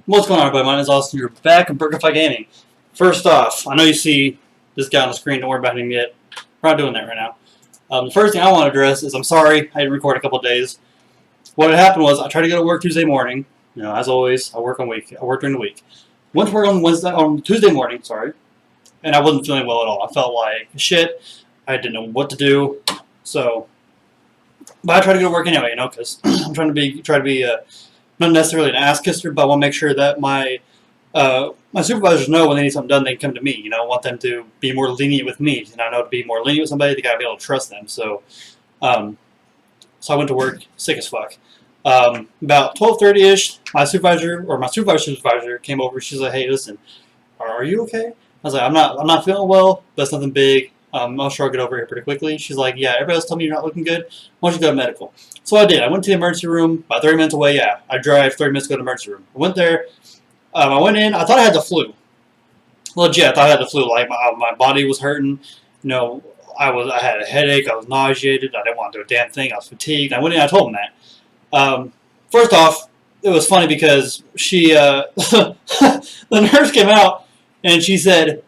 What's going on, everybody? My name is Austin. You're back in BurgerFi Gaming. First off, I know you see this guy on the screen. Don't worry about him yet. We're not doing that right now. The first thing I want to address is I'm sorry I didn't record a couple of days. What had happened was I tried to go to work Tuesday morning. You know, as always, I work during the week. Went to work on Tuesday morning, and I wasn't feeling well at all. I felt like shit. I didn't know what to do. So, but I tried to go to work anyway, you know, because I'm trying to be not necessarily an ass kisser, but I want to make sure that my supervisors know when they need something done, they can come to me. You know, I want them to be more lenient with me. And I know to be more lenient with somebody, they gotta be able to trust them. So, so I went to work sick as fuck. About 12:30ish, my supervisor's supervisor came over. She's like, "Hey, listen, are you okay?" I was like, "I'm not feeling well, but it's nothing big. I'm sure I'll get over here pretty quickly." She's like, "Yeah, everybody else told me you're not looking good. Why don't you go to medical?" So I did. I went to the emergency room, about 30 minutes away. Yeah, I drive 30 minutes to go to the emergency room. I went there. I went in. I thought I had the flu. Legit, I thought I had the flu. Like my body was hurting. You know, I had a headache. I was nauseated. I didn't want to do a damn thing. I was fatigued. I went in. I told them that. First off, it was funny because she, the nurse came out and she said,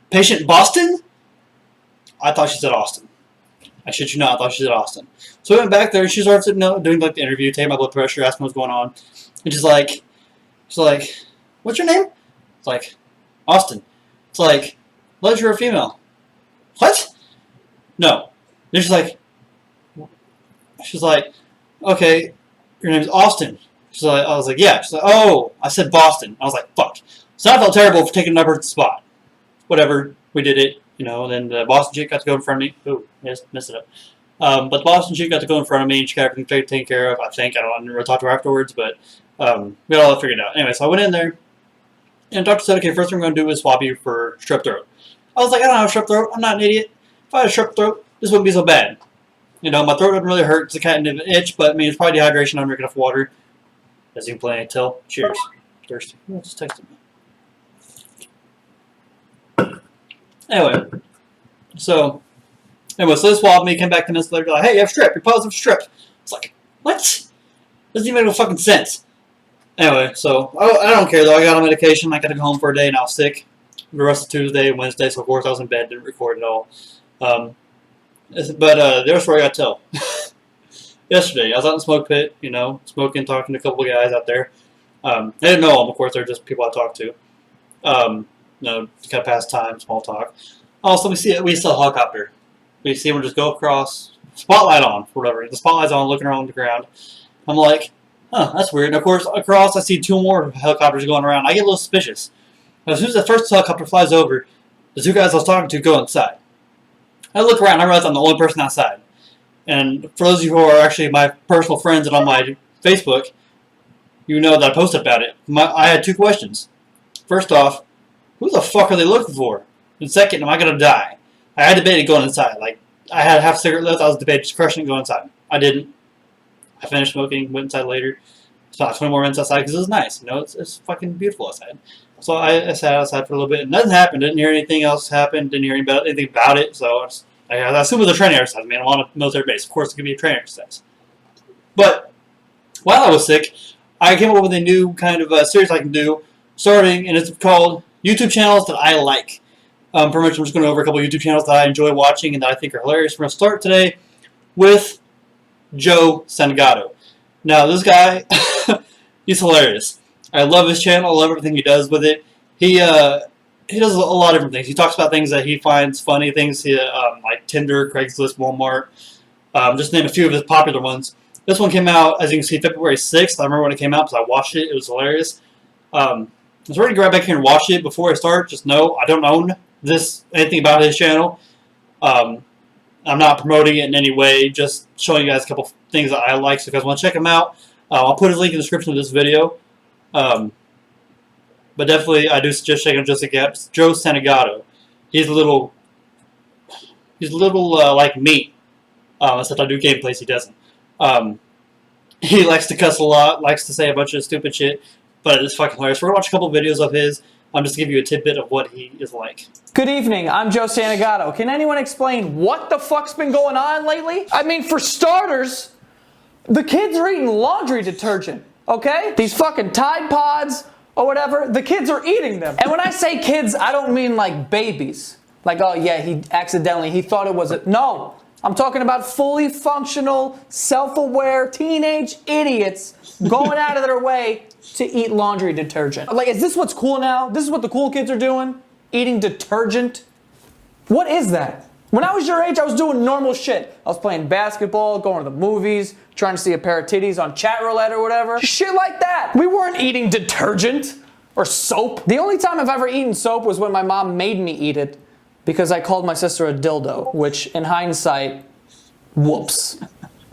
"Patient Boston?" I thought she said Austin. I shit you not, I thought she said Austin. So I went back there and she started doing like the interview, taking my blood pressure, asking what's going on. And she's like, "What's your name?" It's like, "Austin." It's like, "Well, you're a female." What? No. Then she's like, "Okay, your name's Austin." I was like, "Yeah." She's like, "Oh, I said Boston." I was like, "Fuck." So I felt terrible for taking another spot. Whatever, we did it. You know, and then the Boston chick got to go in front of me. Ooh, yes, messed it up. But the Boston chick got to go in front of me, and she got everything taken care of. I think. I never really talked to her afterwards, but we got all that figured out. Anyway, so I went in there, and the doctor said, "Okay, first thing we're going to do is swab you for strep throat." I was like, "I don't have strep throat. I'm not an idiot. If I had a strep throat, this wouldn't be so bad. You know, my throat doesn't really hurt. It's a kind of an itch, but I mean, it's probably dehydration. I'm drinking enough water. As you can plainly tell. Cheers. Thirsty. Oh, just texted me. Anyway. So they swabbed me, came back 10 minutes later, like, "Hey, you have strep, you're positive for strep." It's like, what? Doesn't even make no fucking sense. Anyway, so I don't care though. I got on medication. I got to go home for a day, and I was sick the rest of Tuesday and Wednesday. So of course I was in bed, didn't record at all. But the other story I got to tell. Yesterday, I was out in the smoke pit, you know, smoking, talking to a couple of guys out there. They didn't know them, of course. They're just people I talked to. You know, kind of pass time, small talk. Also, we see a helicopter. We see one just go across, spotlight on, whatever. The spotlight's on, looking around the ground. I'm like, huh, that's weird. And of course, across, I see two more helicopters going around. I get a little suspicious. As soon as the first helicopter flies over, the two guys I was talking to go inside. I look around, I realize I'm the only person outside. And for those of you who are actually my personal friends and on my Facebook, you know that I posted about it. I had two questions. First off, who the fuck are they looking for? And second, am I going to die? I had debated going inside. Like, I had half a cigarette left. I was debating just crushing it and going inside. I didn't. I finished smoking, went inside later. Spent 20 more minutes outside because it was nice. You know, it's fucking beautiful outside. So I sat outside for a little bit, and nothing happened. Didn't hear anything else happen. Didn't hear anything about it. So I assume it was a training exercise. I mean, I'm on a military base. Of course, it could be a training exercise. But while I was sick, I came up with a new kind of series I can do, starting, and it's called YouTube Channels That I Like. Pretty much I'm just going over a couple of YouTube channels that I enjoy watching and that I think are hilarious. We're going to start today with Joe Santagato. Now, this guy, he's hilarious. I love his channel. I love everything he does with it. He does a lot of different things. He talks about things that he finds funny, things like Tinder, Craigslist, Walmart. Just name a few of his popular ones. This one came out, as you can see, February 6th. I remember when it came out because I watched it. It was hilarious. I was ready to go right back here and watch it. Before I start, just know I don't own anything about his channel. I'm not promoting it in any way, just showing you guys a couple things that I like. So if you guys want to check him out, I'll put his link in the description of this video. But definitely, I do suggest checking out Joe Santagato. He's a little like me, except I do gameplays. He doesn't. He likes to cuss a lot, likes to say a bunch of stupid shit, but it's fucking hilarious. We're gonna watch a couple videos of his. I'm just giving you a tidbit of what he is like. Good evening, I'm Joe Santagato. Can anyone explain what the fuck's been going on lately? I mean, for starters, the kids are eating laundry detergent. okay? These fucking Tide Pods or whatever, the kids are eating them. And when I say kids, I don't mean like babies. Like, oh yeah, he thought it was no. I'm talking about fully functional, self-aware teenage idiots going out of their way to eat laundry detergent. Like, is this what's cool now? This is what the cool kids are doing? Eating detergent? What is that? When I was your age, I was doing normal shit. I was playing basketball, going to the movies, trying to see a pair of titties on chat roulette or whatever. Shit like that. We weren't eating detergent or soap. The only time I've ever eaten soap was when my mom made me eat it because I called my sister a dildo, which in hindsight, whoops.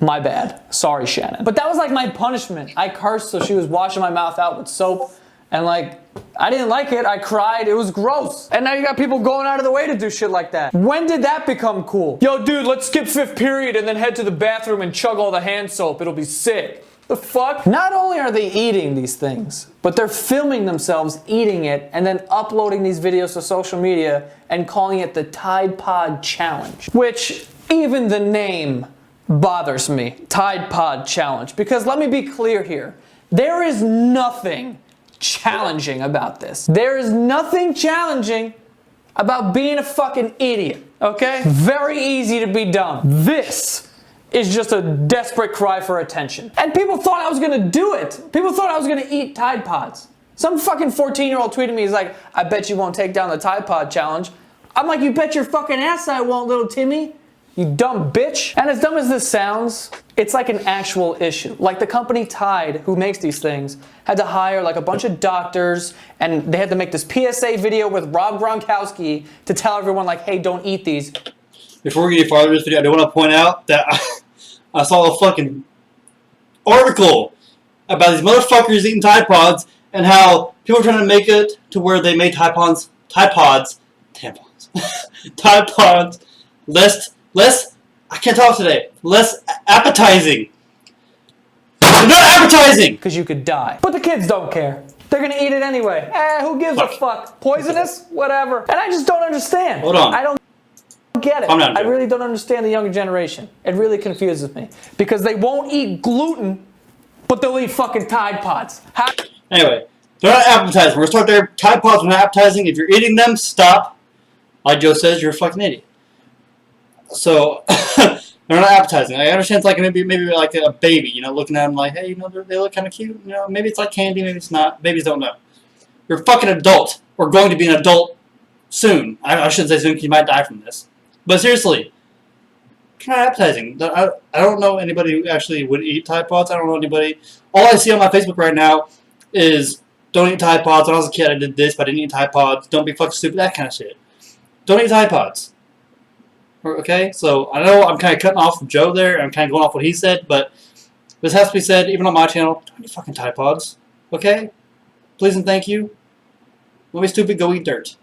My bad. Sorry, Shannon. But that was like my punishment. I cursed so she was washing my mouth out with soap. And like, I didn't like it. I cried. It was gross. And now you got people going out of the way to do shit like that. When did that become cool? Yo, dude, let's skip 5th period and then head to the bathroom and chug all the hand soap. It'll be sick. The fuck? Not only are they eating these things, but they're filming themselves eating it and then uploading these videos to social media and calling it the Tide Pod Challenge. Which, even the name bothers me. Tide Pod Challenge. Because let me be clear here. There is nothing challenging about this. There is nothing challenging about being a fucking idiot, okay? Very easy to be dumb. This is just a desperate cry for attention. And people thought I was gonna do it. People thought I was gonna eat Tide Pods. Some fucking 14-year-old tweeted me, he's like, I bet you won't take down the Tide Pod Challenge. I'm like, you bet your fucking ass I won't, little Timmy. You dumb bitch. And as dumb as this sounds, it's like an actual issue. Like the company Tide, who makes these things, had to hire like a bunch of doctors and they had to make this PSA video with Rob Gronkowski to tell everyone like, hey, don't eat these. Before we get any farther in this video, I do want to point out that I saw a fucking article about these motherfuckers eating Tide Pods and how people are trying to make it to where they made Tide Pods, Tide Pods less, I can't talk today, less appetizing. They're not appetizing! Because you could die. But the kids don't care. They're gonna eat it anyway. Who gives a fuck? Poisonous? Whatever. And I just don't understand. Hold on. I don't get it. I really don't understand the younger generation. It really confuses me. Because they won't eat gluten, but they'll eat fucking Tide Pods. Anyway, they're not appetizing. We're gonna start there. Tide Pods are not appetizing. If you're eating them, stop. Like Joe says, you're a fucking idiot. So, they're not appetizing. I understand it's like maybe like a baby, you know, looking at them like, hey, you know, they look kind of cute. You know, maybe it's like candy, maybe it's not. Babies don't know. You're a fucking adult, or going to be an adult soon. I shouldn't say soon because you might die from this. But seriously, it's not appetizing. I don't know anybody who actually would eat Tide Pods. I don't know anybody. All I see on my Facebook right now is, don't eat Tide Pods. When I was a kid, I did this, but I didn't eat Tide Pods. Don't be fucking stupid. That kind of shit. Don't eat Tide Pods. Okay, so I know I'm kind of cutting off Joe there. I'm kind of going off what he said, but this has to be said, even on my channel. Don't eat fucking Tide Pods. Okay? Please and thank you. Don't be stupid. Go eat dirt.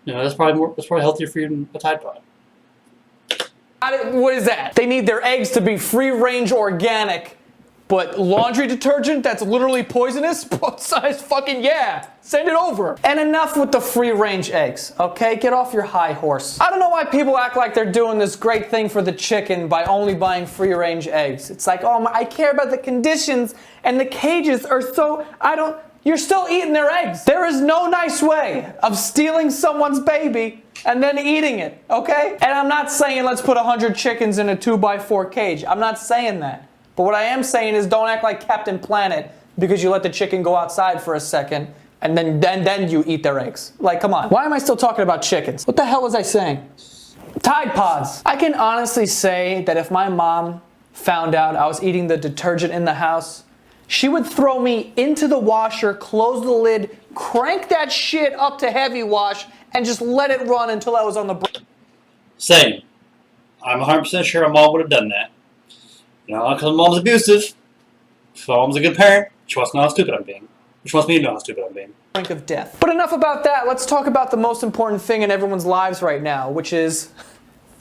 You know, that's probably healthier for you than a Tide Pod. What is that? They need their eggs to be free-range organic, but laundry detergent that's literally poisonous? Size fucking yeah. Send it over. And enough with the free-range eggs, okay? Get off your high horse. I don't know why people act like they're doing this great thing for the chicken by only buying free-range eggs. It's like, oh, I care about the conditions and the cages are so, you're still eating their eggs. There is no nice way of stealing someone's baby and then eating it, okay? And I'm not saying let's put 100 chickens in a 2x4 cage. I'm not saying that. But what I am saying is don't act like Captain Planet because you let the chicken go outside for a second and then you eat their eggs. Like, come on. Why am I still talking about chickens? What the hell was I saying? Tide Pods. I can honestly say that if my mom found out I was eating the detergent in the house, she would throw me into the washer, close the lid, crank that shit up to heavy wash, and just let it run until I was on the brink. Same. I'm 100% sure my mom would have done that. You know, because my mom's abusive. So my mom's a good parent. She wants to know how stupid I'm being. She wants me to know how stupid I'm being. Brink of death. But enough about that. Let's talk about the most important thing in everyone's lives right now, which is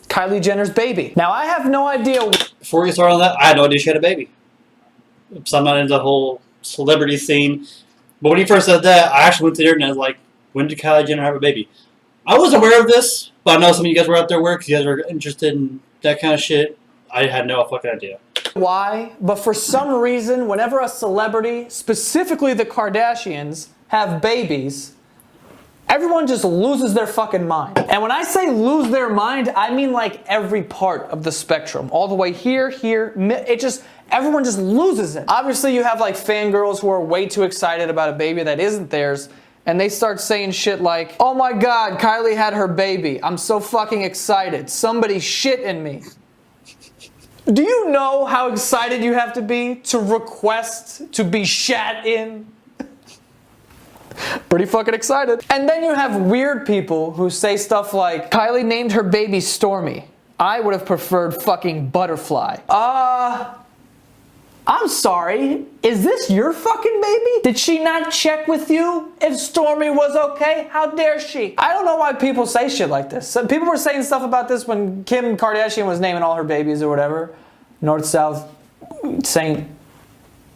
Kylie Jenner's baby. Now, I have no idea. Before we get started on that, I had no idea she had a baby. So I'm not into the whole celebrity scene. But when he first said that, I actually went to the internet and was like, when did Kylie Jenner have a baby? I was aware of this, but I know some of you guys were out there because you guys were interested in that kind of shit. I had no fucking idea. why, but for some reason, whenever a celebrity, specifically the Kardashians, have babies, everyone just loses their fucking mind. And when I say lose their mind, I mean like every part of the spectrum. All the way here, everyone just loses it. Obviously, you have like fangirls who are way too excited about a baby that isn't theirs, and they start saying shit like, oh my god, Kylie had her baby. I'm so fucking excited. Somebody shit in me. Do you know how excited you have to be to request to be shat in? Pretty fucking excited. And then you have weird people who say stuff like, Kylie named her baby Stormy. I would have preferred fucking Butterfly. I'm sorry, is this your fucking baby? Did she not check with you if Stormy was okay? How dare she? I don't know why people say shit like this. Some people were saying stuff about this when Kim Kardashian was naming all her babies or whatever. North, South, St.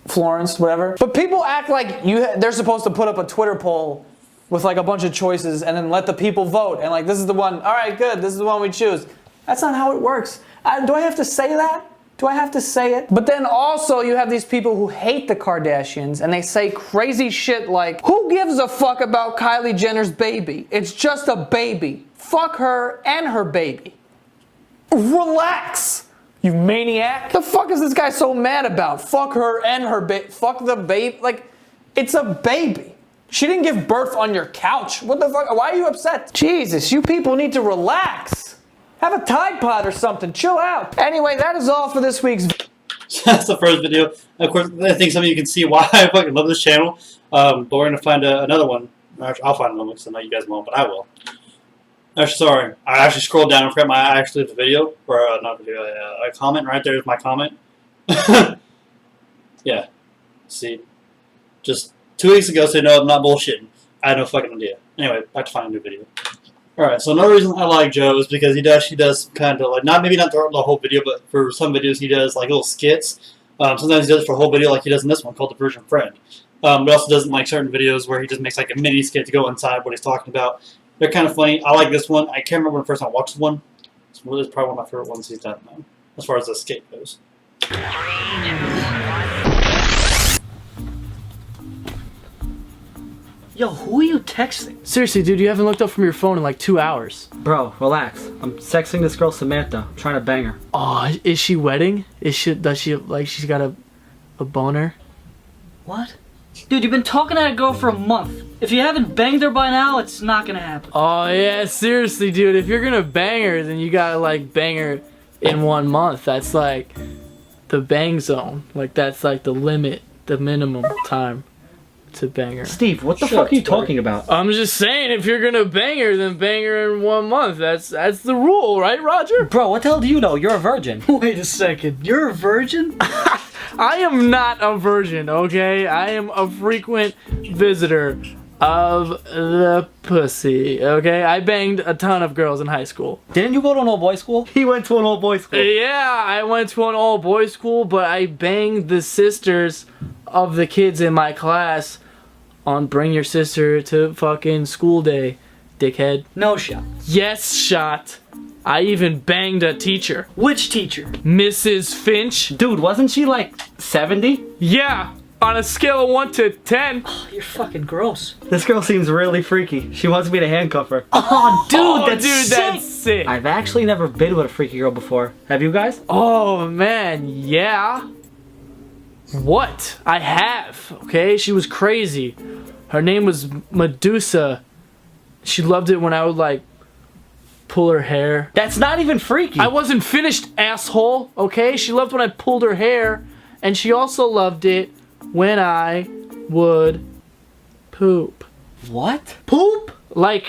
Florence, whatever. But people act like they're supposed to put up a Twitter poll with like a bunch of choices and then let the people vote. And like, this is the one, all right, good, this is the one we choose. That's not how it works. Do I have to say that? Do I have to say it? But then also you have these people who hate the Kardashians and they say crazy shit like, who gives a fuck about Kylie Jenner's baby? It's just a baby. Fuck her and her baby. Relax, you maniac. The fuck is this guy so mad about? Fuck her and her baby. Fuck the baby. Like, it's a baby. She didn't give birth on your couch. What the fuck? Why are you upset? Jesus, you people need to relax. Have a Tide Pod or something. Chill out. Anyway, that is all for this week's video. That's the first video. Of course, I think some of you can see why I fucking love this channel. But we're going to find another one. Actually, I'll find another one because I know you guys won't, but I will. Actually, sorry. I actually scrolled down and forgot I actually did the video. Or, not video, a comment. Right there is my comment. Yeah. See? Just 2 weeks ago, so no, I'm not bullshitting. I had no fucking idea. Anyway, back to find a new video. Alright, so another reason I like Joe is because he does kind of like, maybe not the whole video, but for some videos he does like little skits. Sometimes he does it for a whole video like he does in this one called The Virgin Friend. But also does like certain videos where he just makes like a mini skit to go inside what he's talking about. They're kind of funny. I like this one. I can't remember when the first time I watched one. It's probably one of my favorite ones he's done though, as far as the skit goes. Yo, who are you texting? Seriously, dude, you haven't looked up from your phone in like 2 hours. Bro, relax. I'm texting this girl Samantha. I'm trying to bang her. Oh, is she wedding? Does she like she's got a boner? What? Dude, you've been talking to that girl for a month. If you haven't banged her by now, it's not gonna happen. Oh yeah, seriously, dude. If you're gonna bang her, then you gotta like bang her in 1 month. That's like the bang zone. Like that's like the limit, the minimum time to bang her. Steve, what the fuck are you talking about? I'm just saying, if you're gonna bang her, then bang her in 1 month. That's the rule, right, Roger? Bro, what the hell do you know? You're a virgin. Wait a second, you're a virgin? I am not a virgin, okay? I am a frequent visitor of the pussy, okay? I banged a ton of girls in high school. Didn't you go to an all-boys school? He went to an all-boys school. Yeah, I went to an all-boys school, but I banged the sisters of the kids in my class on Bring Your Sister to fucking School Day, dickhead. No shot. Yes, shot. I even banged a teacher. Which teacher? Mrs. Finch. Dude, wasn't she like 70? Yeah, on a scale of 1 to 10. Oh, you're fucking gross. This girl seems really freaky. She wants me to handcuff her. Oh, dude, Dude, that's sick. I've actually never been with a freaky girl before. Have you guys? Oh, man, yeah. What? I have, okay? She was crazy. Her name was Medusa. She loved it when I would, like, pull her hair. That's not even freaky. I wasn't finished, asshole, okay? She loved when I pulled her hair, and she also loved it when I would poop. What? Poop? Like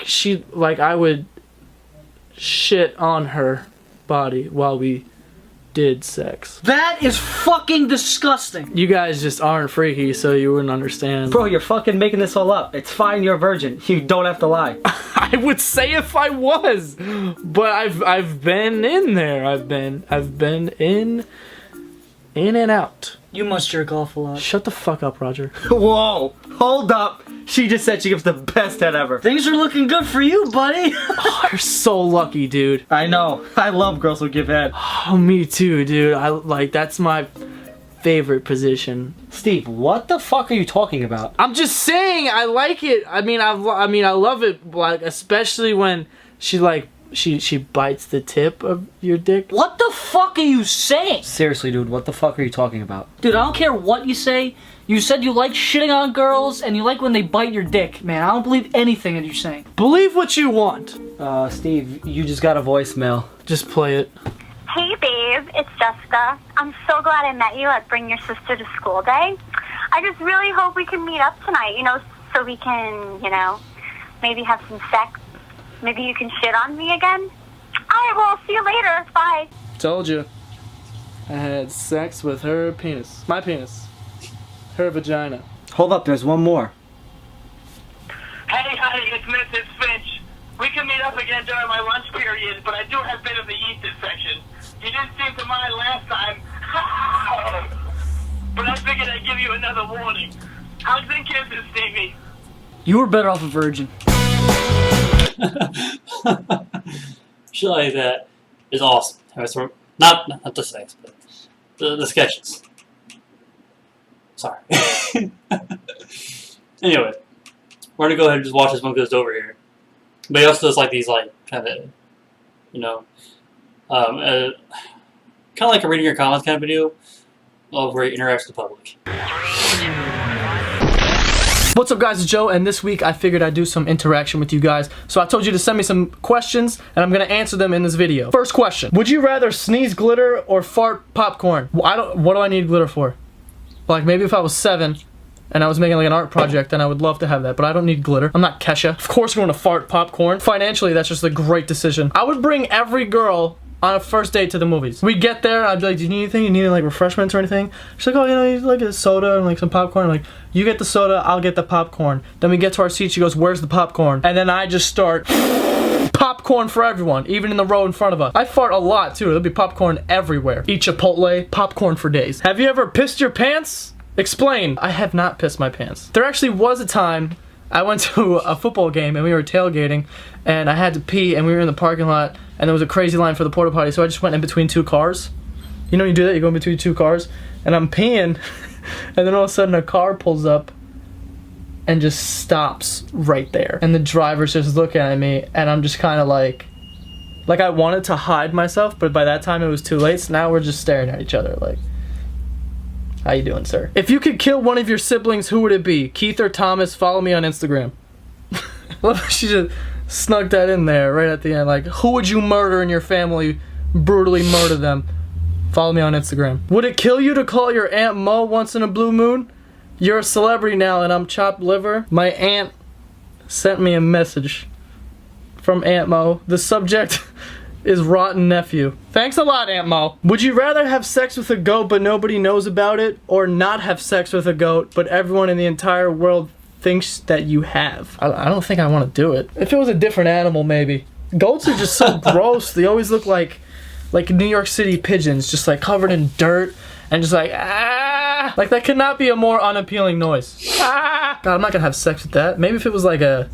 I would shit on her body while we did sex. That is fucking disgusting. You guys just aren't freaky, so you wouldn't understand. Bro, you're fucking making this all up. It's fine, you're a virgin. You don't have to lie. I would say if I was, but I've been in there. I've been in and out. You must jerk off a lot. Shut the fuck up, Roger. Whoa, hold up. She just said she gives the best head ever. Things are looking good for you, buddy. Oh, you're so lucky, dude. I know. I love girls who give head. Oh, me too, dude. That's my favorite position. Steve, what the fuck are you talking about? I'm just saying, I like it. I love it, like, especially when she bites the tip of your dick. What the fuck are you saying? Seriously, dude, what the fuck are you talking about? Dude, I don't care what you say. You said you like shitting on girls and you like when they bite your dick. Man, I don't believe anything that you're saying. Believe what you want. Steve, you just got a voicemail. Just play it. Hey babe, it's Jessica. I'm so glad I met you at Bring Your Sister to School Day. I just really hope we can meet up tonight, so we can, maybe have some sex. Maybe you can shit on me again. Alright, well, see you later. Bye. Told you. I had sex with her penis. My penis. Her vagina. Hold up, there's one more. Hey, honey, it's Mrs. Finch. We can meet up again during my lunch period, but I do have a bit of the yeast infection. You didn't seem to mind last time. But I figured I'd give you another warning. Hugs and kisses, Stevie. You were better off a virgin. Shit like that is awesome. Not the sex, but the sketches. Sorry. Anyway, we're gonna go ahead and just watch this one because it's over here. But he also does like these kind of, kind of like a reading your comments kind of video, where he interacts with the public. What's up, guys? It's Joe, and this week I figured I'd do some interaction with you guys. So I told you to send me some questions, and I'm gonna answer them in this video. First question: would you rather sneeze glitter or fart popcorn? What do I need glitter for? Like, maybe if I was 7 and I was making like an art project, then I would love to have that, but I don't need glitter. I'm not Kesha. Of course we're gonna fart popcorn. Financially, that's just a great decision. I would bring every girl on a first date to the movies. We get there, I'd be like, do you need anything? You need like refreshments or anything? She's like, oh, you like a soda and like some popcorn. I'm like, you get the soda, I'll get the popcorn. Then we get to our seat, she goes, where's the popcorn? And then I just start popcorn for everyone, even in the row in front of us. I fart a lot too. There'll be popcorn everywhere. Eat Chipotle, popcorn for days. Have you ever pissed your pants? Explain. I have not pissed my pants. There actually was a time I went to a football game and we were tailgating and I had to pee and we were in the parking lot and there was a crazy line for the porta potty, so I just went in between 2 cars. You know, you do that, you go in between 2 cars and I'm peeing and then all of a sudden a car pulls up and just stops right there. And the driver's just looking at me and I'm just kind of like I wanted to hide myself, but by that time it was too late, so now we're just staring at each other like, how you doing, sir? If you could kill one of your siblings, who would it be? Keith or Thomas? Follow me on Instagram. She just snuck that in there right at the end. Like, who would you murder in your family? Brutally murder them. Follow me on Instagram. Would it kill you to call your Aunt Mo once in a blue moon? You're a celebrity now and I'm chopped liver. My aunt sent me a message from Aunt Mo. The subject is rotten nephew. Thanks a lot, Aunt Mo. Would you rather have sex with a goat but nobody knows about it, or not have sex with a goat but everyone in the entire world thinks that you have? I don't think I want to do it. If it was a different animal, maybe. Goats are just so gross. They always look like New York City pigeons, just like covered in dirt and just like, ah! Like, that could not be a more unappealing noise. Ah! God, I'm not gonna have sex with that. Maybe if it was like a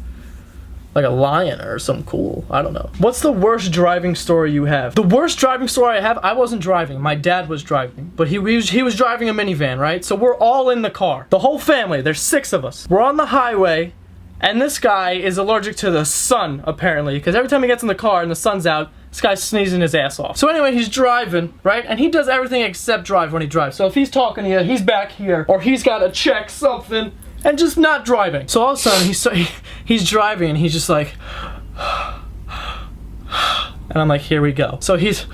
lion or something cool. I don't know. What's the worst driving story you have? The worst driving story I have, I wasn't driving. My dad was driving. But he was driving a minivan, right? So we're all in the car. The whole family, there's 6 of us. We're on the highway, and this guy is allergic to the sun, apparently. Because every time he gets in the car and the sun's out, this guy's sneezing his ass off. So anyway, he's driving, right? And he does everything except drive when he drives. So if he's talking to you, he's back here. Or he's got to check something. And just not driving. So all of a sudden, he's driving and he's just like, and I'm like, here we go. So he's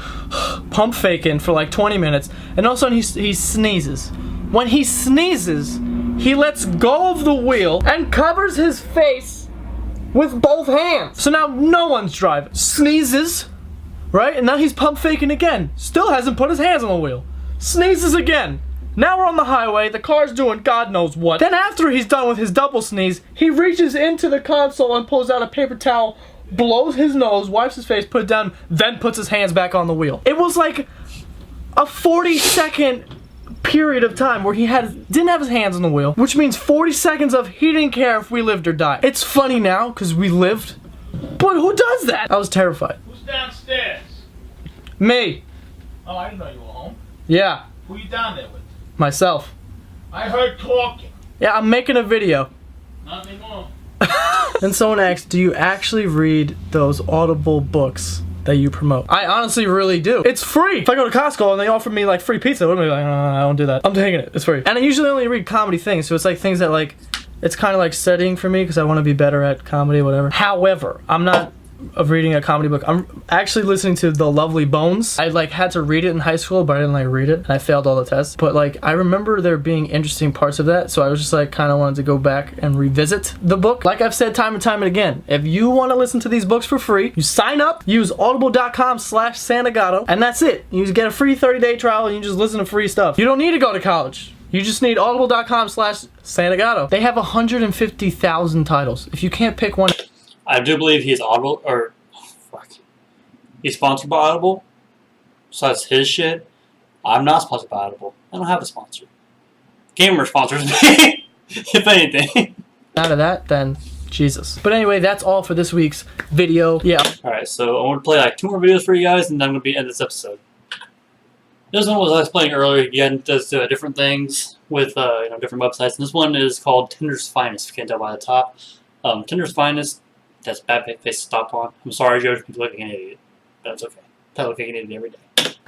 pump faking for like 20 minutes, and all of a sudden he sneezes. When he sneezes, he lets go of the wheel and covers his face with both hands. So now no one's driving. Sneezes, right? And now he's pump faking again. Still hasn't put his hands on the wheel. Sneezes again. Now we're on the highway, the car's doing God knows what. Then after he's done with his double sneeze, he reaches into the console and pulls out a paper towel, blows his nose, wipes his face, puts it down, then puts his hands back on the wheel. It was like a 40-second period of time where he didn't have his hands on the wheel, which means 40 seconds of he didn't care if we lived or died. It's funny now because we lived, but who does that? I was terrified. Who's downstairs? Me. Oh, I didn't know you were home. Yeah, Who you down there with? myself. I heard talking. Yeah, I'm making a video. Not anymore. And someone asked, do you actually read those Audible books that you promote? I honestly really do. It's free. If I go to Costco and they offer me like free pizza, I'm gonna be like, I don't do that. I'm taking it. It's free. And I usually only read comedy things, so it's like things that like, it's kind of like studying for me because I want to be better at comedy, whatever. However, I'm not of reading a comedy book. I'm actually listening to The Lovely Bones. I like had to read it in high school, but I didn't like read it, and I failed all the tests. But like I remember there being interesting parts of that, so I was just like kind of wanted to go back and revisit the book. Like I've said time and time and again, if you want to listen to these books for free, you sign up, use audible.com/Santagato, and that's it. You get a free 30-day trial and you just listen to free stuff. You don't need to go to college. You just need audible.com/Santagato. They have 150,000 titles. If you can't pick one. I do believe he's Audible, or he's sponsored by Audible, so that's his shit. I'm not sponsored by Audible. I don't have a sponsor. Gamer sponsors me, if anything. Out of that, then Jesus. But anyway, that's all for this week's video. Yeah. Alright, so I want to play like 2 more videos for you guys, and then I'm going to end this episode. This one was I was playing earlier. Again, does different things with different websites. And this one is called Tinder's Finest. If you can't tell by the top, Tinder's Finest. That's bad face to stop on. I'm sorry, Joe, if you look like an idiot. That's okay. I look like an idiot every day.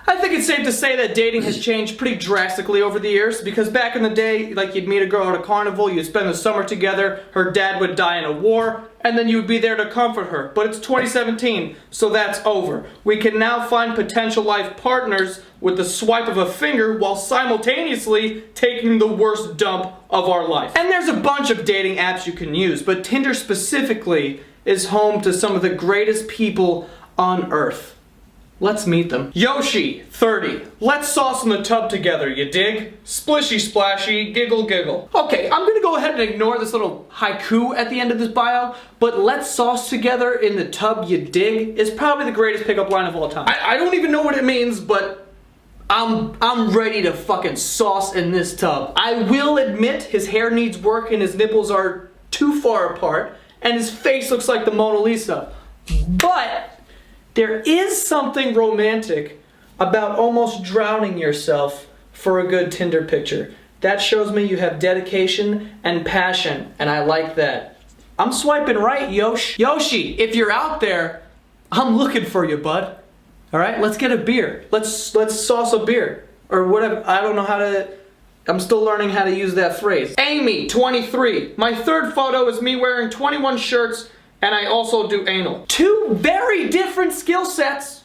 I think it's safe to say that dating has changed pretty drastically over the years, because back in the day, like you'd meet a girl at a carnival, you'd spend the summer together, her dad would die in a war, and then you would be there to comfort her. But it's 2017, so that's over. We can now find potential life partners with the swipe of a finger while simultaneously taking the worst dump of our life. And there's a bunch of dating apps you can use, but Tinder specifically is home to some of the greatest people on earth. Let's meet them. Yoshi, 30. Let's sauce in the tub together, you dig? Splishy splashy, giggle giggle. Okay, I'm gonna go ahead and ignore this little haiku at the end of this bio, but let's sauce together in the tub, you dig, is probably the greatest pickup line of all time. I don't even know what it means, but I'm ready to fucking sauce in this tub. I will admit his hair needs work and his nipples are too far apart, and his face looks like the Mona Lisa. But there is something romantic about almost drowning yourself for a good Tinder picture. That shows me you have dedication and passion, and I like that. I'm swiping right, Yoshi. Yoshi, if you're out there, I'm looking for you, bud. All right, let's get a beer. Let's sauce a beer or whatever. I don't know how to. I'm still learning how to use that phrase. Amy, 23. My third photo is me wearing 21 shirts, and I also do anal. 2 very different skill sets,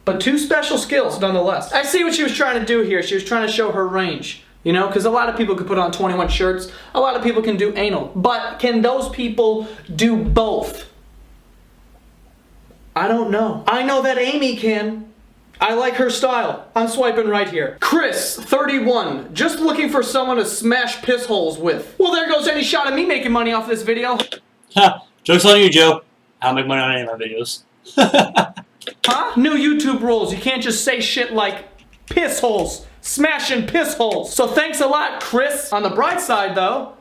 but 2 special skills nonetheless. I see what she was trying to do here. She was trying to show her range, you know, because a lot of people could put on 21 shirts. A lot of people can do anal, but can those people do both? I don't know. I know that Amy can. I like her style. I'm swiping right here. Chris, 31. Just looking for someone to smash piss holes with. Well, there goes any shot of me making money off this video. Ha! Joke's on you, Joe. I don't make money on any of my videos. Huh? New YouTube rules. You can't just say shit like piss holes. Smashing piss holes. So thanks a lot, Chris. On the bright side, though,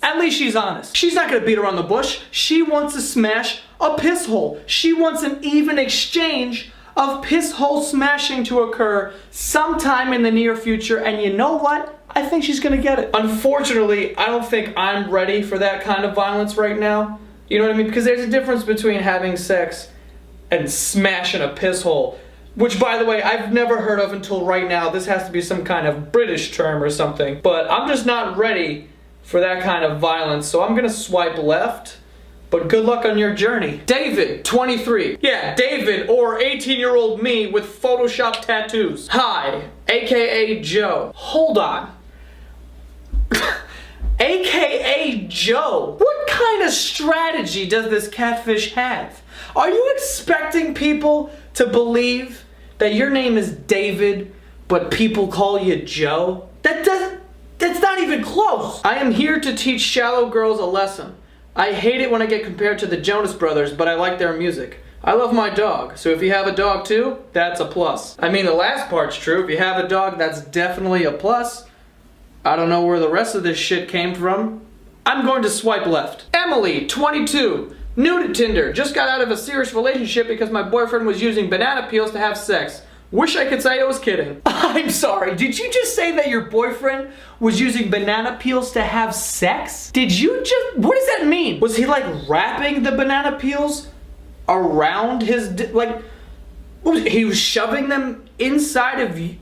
at least she's honest. She's not gonna beat around the bush. She wants to smash a piss hole. She wants an even exchange of piss hole smashing to occur sometime in the near future, and you know what? I think she's gonna get it. Unfortunately, I don't think I'm ready for that kind of violence right now. You know what I mean? Because there's a difference between having sex and smashing a piss hole, which, by the way, I've never heard of until right now. This has to be some kind of British term or something, but I'm just not ready for that kind of violence, so I'm gonna swipe left. But good luck on your journey. David, 23. Yeah, David, or 18-year-old me with Photoshop tattoos. Hi, aka Joe. Hold on. AKA Joe. What kind of strategy does this catfish have? Are you expecting people to believe that your name is David, but people call you Joe? That's not even close. I am here to teach shallow girls a lesson. I hate it when I get compared to the Jonas Brothers, but I like their music. I love my dog, so if you have a dog too, that's a plus. I mean, the last part's true. If you have a dog, that's definitely a plus. I don't know where the rest of this shit came from. I'm going to swipe left. Emily, 22, new to Tinder. Just got out of a serious relationship because my boyfriend was using banana peels to have sex. Wish I could say I was kidding. I'm sorry, did you just say that your boyfriend was using banana peels to have sex? Did you just, what does that mean? Was he like wrapping the banana peels around his, like, he was shoving them inside of you?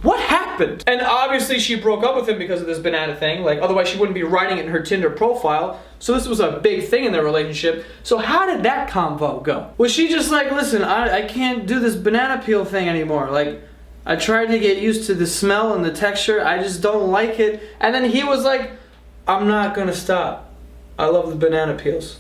What happened? And obviously she broke up with him because of this banana thing, like otherwise she wouldn't be writing it in her Tinder profile. So this was a big thing in their relationship. So how did that convo go? Was she just like, listen, I can't do this banana peel thing anymore. Like, I tried to get used to the smell and the texture, I just don't like it. And then he was like, I'm not gonna stop. I love the banana peels.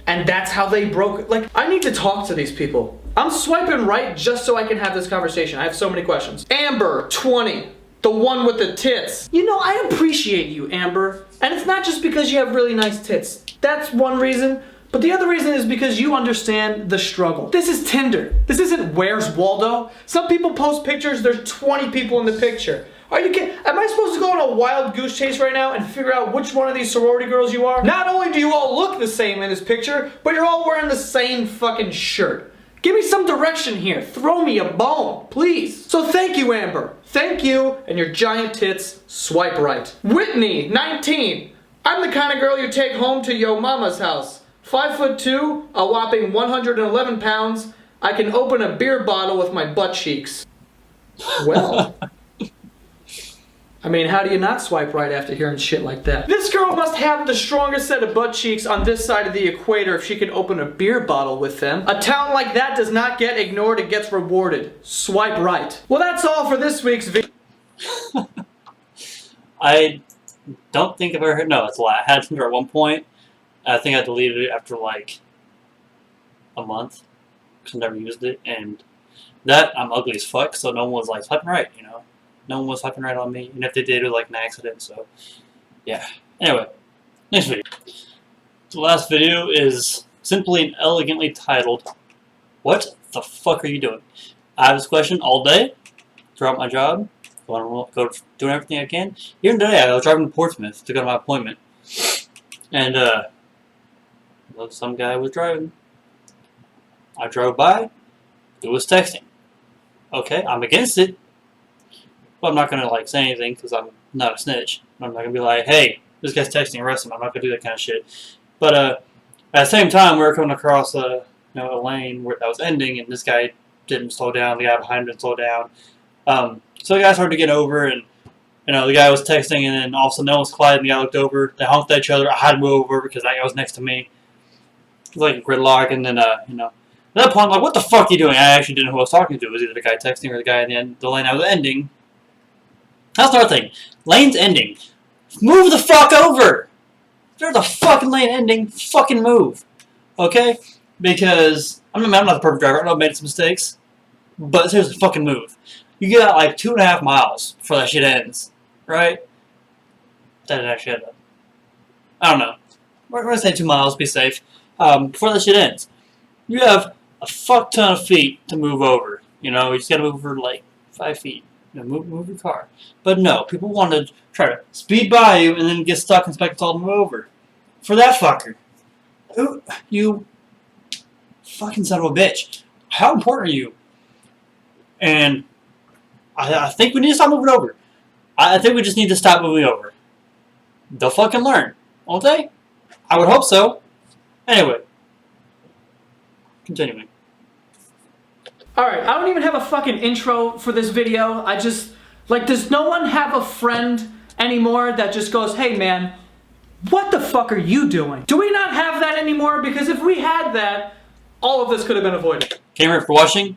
And that's how they broke it. Like, I need to talk to these people. I'm swiping right just so I can have this conversation. I have so many questions. Amber, 20, the one with the tits. You know, I appreciate you, Amber. And it's not just because you have really nice tits. That's one reason. But the other reason is because you understand the struggle. This is Tinder. This isn't Where's Waldo. Some people post pictures, there's 20 people in the picture. Are you kidding? Am I supposed to go on a wild goose chase right now and figure out which one of these sorority girls you are? Not only do you all look the same in this picture, but you're all wearing the same fucking shirt. Give me some direction here. Throw me a bone, please. So thank you, Amber. Thank you, and your giant tits, swipe right. Whitney, 19. I'm the kind of girl you take home to yo mama's house. 5'2", a whopping 111 pounds. I can open a beer bottle with my butt cheeks. Well, I mean, how do you not swipe right after hearing shit like that? This girl must have the strongest set of butt cheeks on this side of the equator if she can open a beer bottle with them. A talent like that does not get ignored, it gets rewarded. Swipe right. Well, that's all for this week's video. I don't think I've ever heard. No, it's a lie. I had Tinder at one point. I think I deleted it after like a month because I never used it. And that, I'm ugly as fuck, so no one was like swiping right, you know? No one was swiping right on me. And if they did, it was like an accident, so yeah. Anyway, next video. The last video is simply and elegantly titled, What the fuck are you doing? I have this question all day throughout my job. Go doing everything I can. Even today, I was driving to Portsmouth to go to my appointment. And, some guy was driving. I drove by. It was texting. Okay, I'm against it. But I'm not going to, like, say anything because I'm not a snitch. I'm not going to be like, hey, this guy's texting, arrest him. I'm not going to do that kind of shit. But, at the same time, we were coming across a lane where that was ending, and this guy didn't slow down. The guy behind him didn't slow down. So the guy started to get over, and the guy was texting, and then all of a sudden no one was quiet, and the guy looked over. They honked at each other. I had to move over because that guy was next to me. It was like a gridlock, and then, at that point, I'm like, what the fuck are you doing? I actually didn't know who I was talking to. It was either the guy texting or the guy in the lane I was ending. That's another thing. Lane's ending. Move the fuck over! If there's a fucking lane ending, fucking move. Okay? Because, I'm not the perfect driver. I know I've made some mistakes. But seriously, fucking move. You get out like 2.5 miles before that shit ends. Right? That didn't actually end up. I don't know. We're going to say 2 miles, be safe. Before that shit ends. You have a fuck ton of feet to move over. You just gotta move over like 5 feet. Move your car. But no, people want to try to speed by you and then get stuck and expect it all to move over. For that fucker. You fucking son of a bitch. How important are you? And I think we need to stop moving over. I think we just need to stop moving over. They'll fucking learn, won't they? I would hope so. Anyway. Continuing. Alright, I don't even have a fucking intro for this video. I just, does no one have a friend anymore that just goes, hey man, what the fuck are you doing? Do we not have that anymore? Because if we had that, all of this could have been avoided. Cameron, for watching,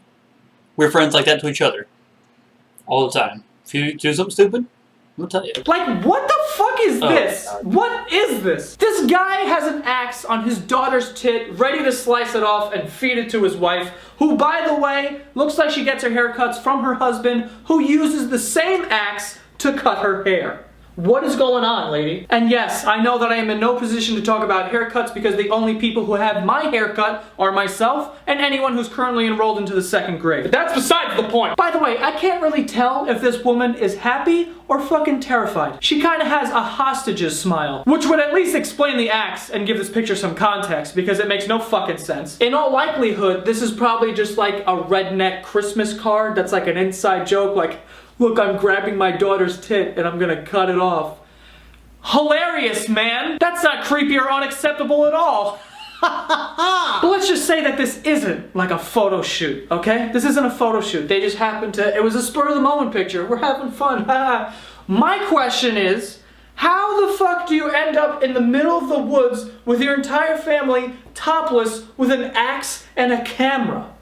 we're friends like that to each other. All the time. If you do something stupid, I'm gonna tell you. What the fuck is this? God. What is this? This guy has an axe on his daughter's tit, ready to slice it off and feed it to his wife, who, by the way, looks like she gets her haircuts from her husband, who uses the same axe to cut her hair. What is going on, lady? And yes, I know that I am in no position to talk about haircuts because the only people who have my haircut are myself and anyone who's currently enrolled into the 2nd grade. But that's besides the point. By the way, I can't really tell if this woman is happy or fucking terrified. She kind of has a hostage's smile, which would at least explain the acts and give this picture some context because it makes no fucking sense. In all likelihood, this is probably just like a redneck Christmas card that's like an inside joke, like, look, I'm grabbing my daughter's tit and I'm gonna cut it off. Hilarious, man! That's not creepy or unacceptable at all. But let's just say that this isn't like a photo shoot, okay? This isn't a photo shoot. They just happened to, it was a spur of the moment picture. We're having fun. My question is, how the fuck do you end up in the middle of the woods with your entire family topless with an axe and a camera?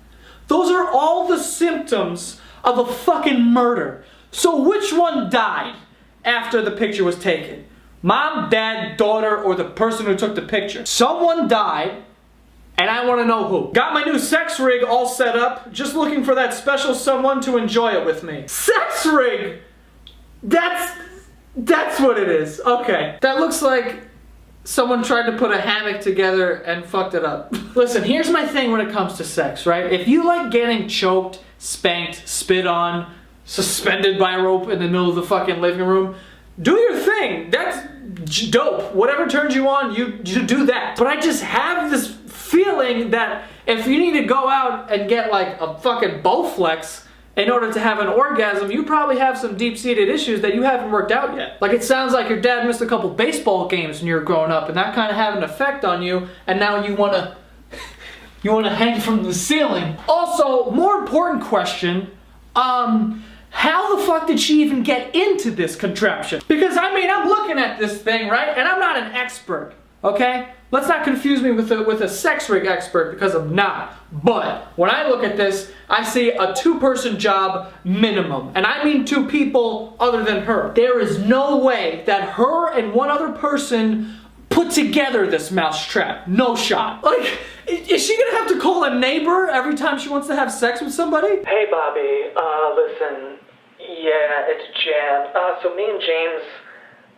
Those are all the symptoms of a fucking murder. So which one died after the picture was taken? Mom, dad, daughter, or the person who took the picture? Someone died, and I want to know who. Got my new sex rig all set up, just looking for that special someone to enjoy it with me. Sex rig! That's what it is. Okay. That looks like someone tried to put a hammock together and fucked it up. Listen, here's my thing when it comes to sex, right? If you like getting choked, spanked, spit on, suspended by a rope in the middle of the fucking living room, do your thing. That's dope. Whatever turns you on, you do that. But I just have this feeling that if you need to go out and get like a fucking Bowflex in order to have an orgasm, you probably have some deep-seated issues that you haven't worked out yet. Like, it sounds like your dad missed a couple baseball games when you were growing up, and that kind of had an effect on you, and now you want to hang from the ceiling. Also, more important question, how the fuck did she even get into this contraption? Because, I mean, I'm looking at this thing, right? And I'm not an expert, okay? Let's not confuse me with a sex rig expert, because I'm not. But when I look at this, I see a 2-person job minimum. And I mean 2 people other than her. There is no way that her and one other person put together this mousetrap. No shot. Like, is she gonna have to call a neighbor every time she wants to have sex with somebody? Hey Bobby, listen, yeah, it's Jan. So me and James,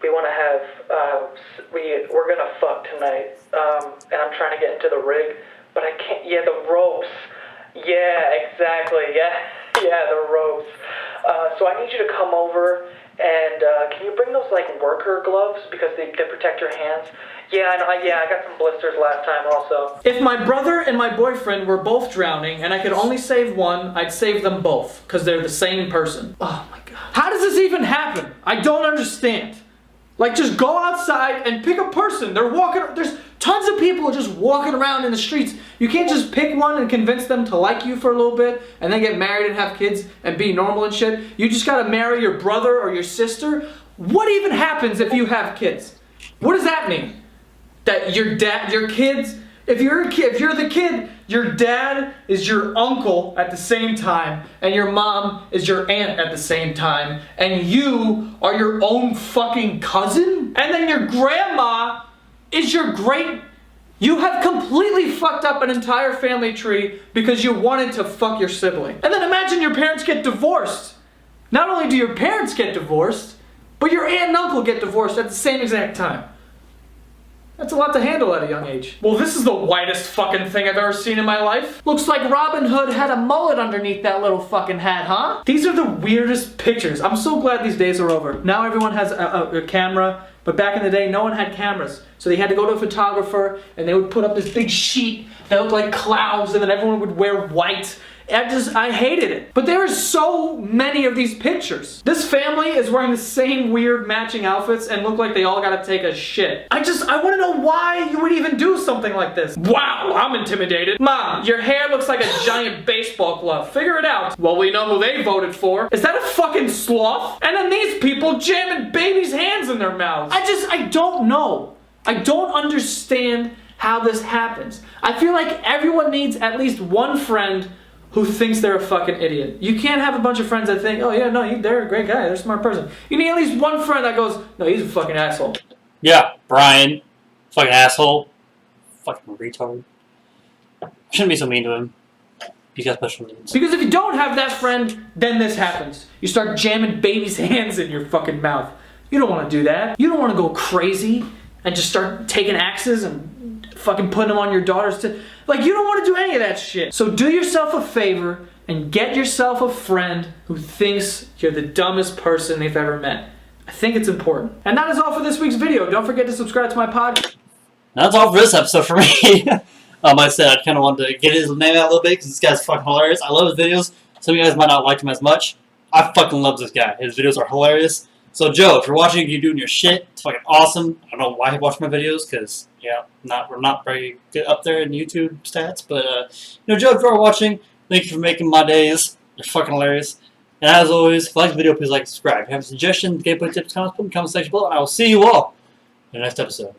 we want to have, we're gonna fuck tonight, and I'm trying to get into the rig, but I can't, yeah, the ropes, yeah, exactly, yeah, the ropes, so I need you to come over, and, can you bring those, like, worker gloves, because they protect your hands? Yeah, I got some blisters last time also. If my brother and my boyfriend were both drowning, and I could only save one, I'd save them both, because they're the same person. Oh my god. How does this even happen? I don't understand. Like, just go outside and pick a person. They're walking, there's tons of people just walking around in the streets. You can't just pick one and convince them to like you for a little bit and then get married and have kids and be normal and shit. You just gotta marry your brother or your sister. What even happens if you have kids? What does that mean? That your kids, if you're the kid, your dad is your uncle at the same time, and your mom is your aunt at the same time, and you are your own fucking cousin? And then your grandma is your great... You have completely fucked up an entire family tree because you wanted to fuck your sibling. And then imagine your parents get divorced. Not only do your parents get divorced, but your aunt and uncle get divorced at the same exact time. That's a lot to handle at a young age. Well, this is the whitest fucking thing I've ever seen in my life. Looks like Robin Hood had a mullet underneath that little fucking hat, huh? These are the weirdest pictures. I'm so glad these days are over. Now everyone has a camera, but back in the day, no one had cameras. So they had to go to a photographer, and they would put up this big sheet that looked like clouds, and then everyone would wear white. I hated it. But there are so many of these pictures. This family is wearing the same weird matching outfits and look like they all gotta take a shit. I wanna know why you would even do something like this. Wow, I'm intimidated. Mom, your hair looks like a giant baseball glove. Figure it out. Well, we know who they voted for. Is that a fucking sloth? And then these people jamming babies' hands in their mouths. I don't know. I don't understand how this happens. I feel like everyone needs at least one friend who thinks they're a fucking idiot. You can't have a bunch of friends that think, oh yeah, no, they're a great guy, they're a smart person. You need at least one friend that goes, no, he's a fucking asshole. Yeah, Brian. Fucking asshole. Fucking retard. Shouldn't be so mean to him. He's got special needs. Because if you don't have that friend, then this happens. You start jamming babies' hands in your fucking mouth. You don't want to do that. You don't want to go crazy and just start taking axes and fucking putting them on your daughters to... Like, you don't want to do any of that shit. So do yourself a favor and get yourself a friend who thinks you're the dumbest person they've ever met. I think it's important. And that is all for this week's video. Don't forget to subscribe to my podcast. That's all for this episode for me. I said I kind of wanted to get his name out a little bit because this guy's fucking hilarious. I love his videos. Some of you guys might not like him as much. I fucking love this guy. His videos are hilarious. So Joe, if you're watching, you're doing your shit. It's fucking awesome. I don't know why he watched my videos because, yeah, we're not very good up there in YouTube stats. But, you know, Joe, if you're watching, thank you for making my days. They're fucking hilarious. And as always, if you like the video, please like and subscribe. If you have suggestions, gameplay tips, comments, put in the comment section below. And I will see you all in the next episode.